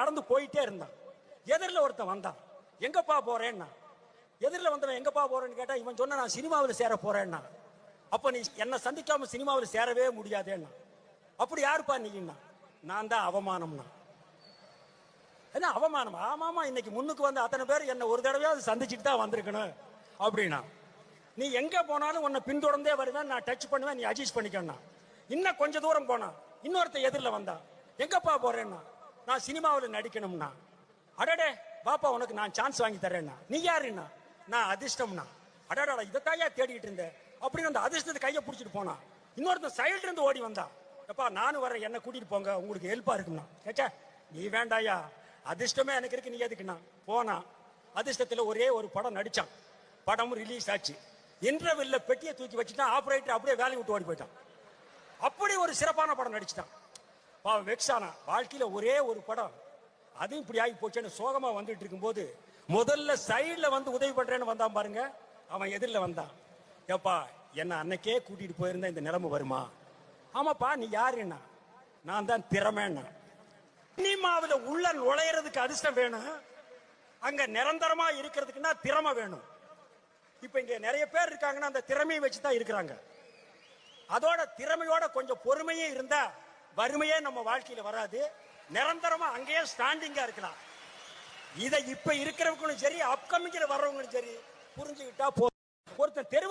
நடந்து போயிட்டே இருந்தான். எதிரில் ஒருத்தன் வந்தான். எங்கப்பா போறேன்னா, எதிரில் வந்தவன் எங்கப்பா போறேன்னு கேட்டா இவன் சொன்ன நான் சினிமாவில் சேர போறேன்னா. அப்ப நீ என்ன சந்திக்காம சினிமாவில் சேரவே முடியாதேன்னா. அப்படி யாருப்பா நீன்னா, நான் தான் அவமானம்னா. என்ன அவமானம்? ஆமாமா, இன்னைக்கு முன்னுக்கு வந்து அத்தனை பேர் என்ன ஒரு தடவையாவது சந்திச்சுட்டு தான் வந்திருக்கணும் அப்படின்னா. நீ எங்க போனாலும் உன்னை பின்தொடர்ந்தே வருவேன், நான் டச் பண்ணுவேன், நீ அட்ஜஸ்ட் பண்ணிக்கணும். இன்னும் கொஞ்ச தூரம் போனா இன்னொருத்த எதிரில் வந்தா, எங்கப்பா போறேன்னா, நான் சினிமாவில் நடிக்கணும்னா. அடடே பாப்பா, உனக்கு நான் சான்ஸ் வாங்கி தரேன்னா. நீ யாருன்னா, நான் அதிர்ஷ்டம்னா. அடடா, இதைத்தாயா தேடிட்டு இருந்தேன் அப்படின்னு அந்த அதிர்ஷ்டத்தை கையை பிடிச்சிட்டு போனா. இன்னொருத்தன் சைடுல இருந்து ஓடி வந்தா, எப்பா நானும் வரேன், என்ன கூட்டிட்டு போங்க, உங்களுக்கு ஹெல்ப்பா இருக்குன்னா. கேட்க நீ வேண்டாயா, அதிர்ஷ்டமே எனக்கு இருக்கு, நீ எதுக்குன்னா. போனா அதிர்ஷ்டத்துல ஒரே ஒரு படம் நடிச்சான். படம் ரிலீஸ் ஆச்சு. இன்டர்வெல்ல பெட்டியை தூக்கி வச்சுட்டான். ஆபரேட்டர் அப்படியே வேலையை விட்டு ஓடி போயிட்டான். அப்படி ஒரு சிறப்பான படம் நடிச்சிட்டான். பாவம் வெக்ஸானா. வாழ்க்கையில ஒரே ஒரு படம், அதுவும் இப்படி ஆகி போச்சுன்னு சோகமா வந்துட்டு இருக்கும் போது முதல்ல சைடுல வந்து உதவி பண்றேன்னு வந்தான் பாருங்க, அவன் எதிரில் வந்தான். ஏப்பா, என்ன அன்னைக்கே கூட்டிட்டு போயிருந்தா இந்த நிலைமை வருமா? ஆமாப்பா, நீ யாருன்னா, நான் தான் திறமைன்னா. சினிமாவில் உள்ள நுழையிறதுக்கு அதிர்ஷ்டம் வேணும், அங்க நிரந்தரமா இருக்கிறதுக்குன்னா திறமை வேணும். இப்ப இங்க நிறைய பேர் இருக்காங்கன்னா அந்த திறமையை வச்சுதான் இருக்கிறாங்க. அதோட திறமையோட கொஞ்சம் பொறுமையே இருந்தா வறுமையே நம்ம வாழ்க்கையில வராது. நிரந்தரமா அங்கேயே ஸ்டாண்டிங்கா இருக்கலாம். இதை இப்ப இருக்கிறவங்களும் சரி, அப்கமிங்ல வர்றவங்களும் சரி புரிஞ்சுக்கிட்டா போதும். ஒருத்தன் தெருவில்